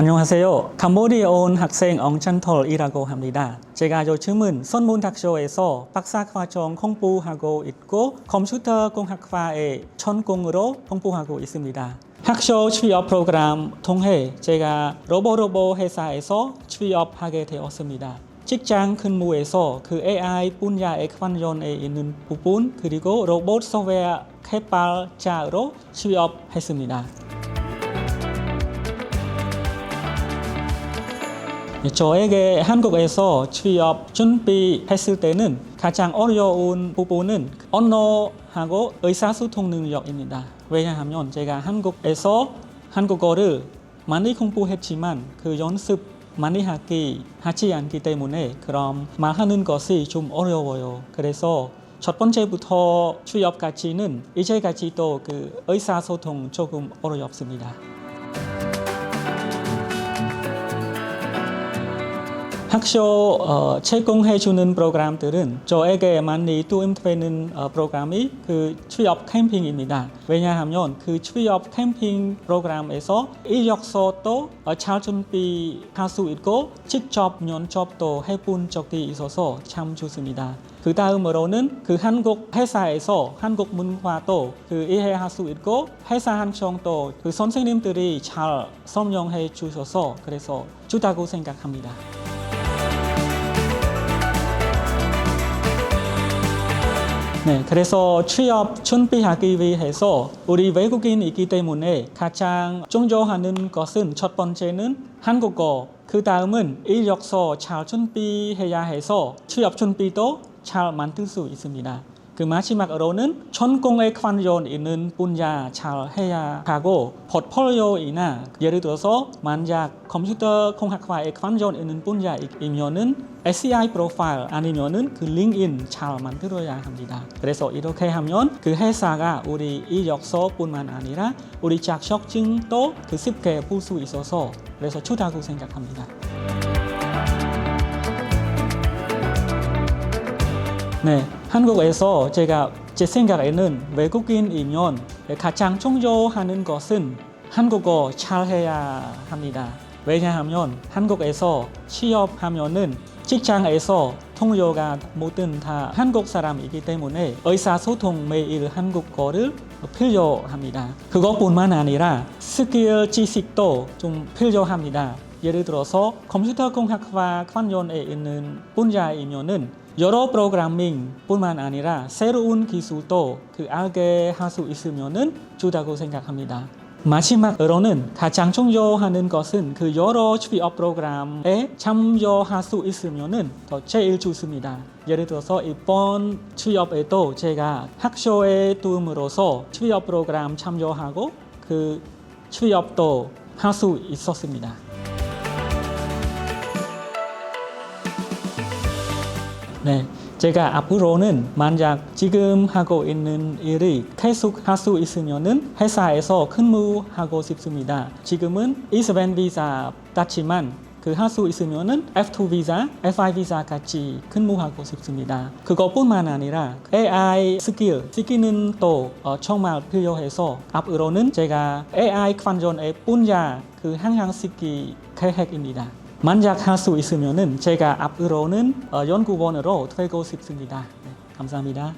안녕하세요. 캄보디아에 온 학생 엉찬톨이라고 합니다. 제가 요즘은 선문학교에서 박사과정 공부하고 있고 컴퓨터 공학과에 전공으로 공부하고 있습니다. 학교 취업 프로그램 통해 제가 로봇 회사에서 취업하게 되었습니다. 직장 근무에서 그 AI 분야의 관련에 있는 부분 그리고 로봇 소프트웨어 개발자로 취업했습니다. 저에게 한국에서 취업 준비했을 때는 가장 어려운 부분은 언어하고 의사소통 능력입니다. 왜냐하면 제가 한국에서 한국어를 많이 공부했지만 그 연습 많이 하지 않기 때문에 그럼 말하는 것이 좀 어려워요. 그래서 첫 번째부터 취업까지는 이제까지도 그 의사소통 조금 어렵습니다. 학교 제공해주는 프로그램들은 저에게 많이 도움되는 프로그램이 그 취업 캠핑입니다. 왜냐하면 그 취업 캠핑 프로그램에서 이력서도 잘 준비할 수 있고 직접 면접도 해본 적이 있어서 참 좋습니다. 그 다음으로는 그 한국 회사에서 한국 문화도 그 이해할 수 있고 회사 한정도 그 선생님들이 잘 설명해 주셔서 그래서 좋다고 생각합니다. 네, 그래서 취업 준비하기 위해서 우리 외국인이기 때문에 가장 중요하는 것은 첫 번째는 한국어, 그 다음은 이력서 잘 준비해야 해서 취업 준비도 잘 만들 수 있습니다. 그 마지막으로는 전공에 관련 있는 분야 잘 해야 하고 포트폴리오이나 예를 들어서 만약 컴퓨터 공학과에 관련 있는 분야이면은 SCI 프로파일 아니면은 그 링크인 잘 만들어야 합니다. 그래서 이렇게 하면 그 회사가 우리 이력서뿐만 아니라 우리 자격증도 그 쉽게 볼 수 있어서 그래서 좋다고 생각합니다. 네, 한국에서 제가 제 생각에는 외국인이면 가장 중요하는 것은 한국어 잘해야 합니다. 왜냐하면 한국에서 취업하면은 직장에서 동료가 모든 다 한국 사람이기 때문에 의사소통 매일 한국어를 필요합니다. 그것뿐만 아니라 스킬 지식도 좀 필요합니다. 예를 들어서 컴퓨터 공학과 관련에 있는 분야이면은 여러 프로그래밍뿐만 아니라 새로운 기술도 그 알게 할 수 있으면은 좋다고 생각합니다. 마지막으로는 가장 중요한 것은 그 여러 취업 프로그램에 참여할 수 있으면은 더 제일 좋습니다. 예를 들어서 이번 취업에도 제가 학교의 도움으로서 취업 프로그램 참여하고 그 취업도 할 수 있었습니다. 네, 제가 앞으로는 만약 지금 하고 있는 일이 계속 할 수 있으면은 회사에서 근무하고 싶습니다. 지금은 E7 비자 땄지만 그 할 수 있으면은 F2 비자, F1 비자까지 근무하고 싶습니다. 그것뿐만 아니라 AI 스킬은 또 정말 필요해서 앞으로는 제가 AI 관련의 분야 그 향상시킬 계획입니다. 만약 할 수 있으면은 제가 앞으로는 연구원으로 되고 싶습니다. 네, 감사합니다.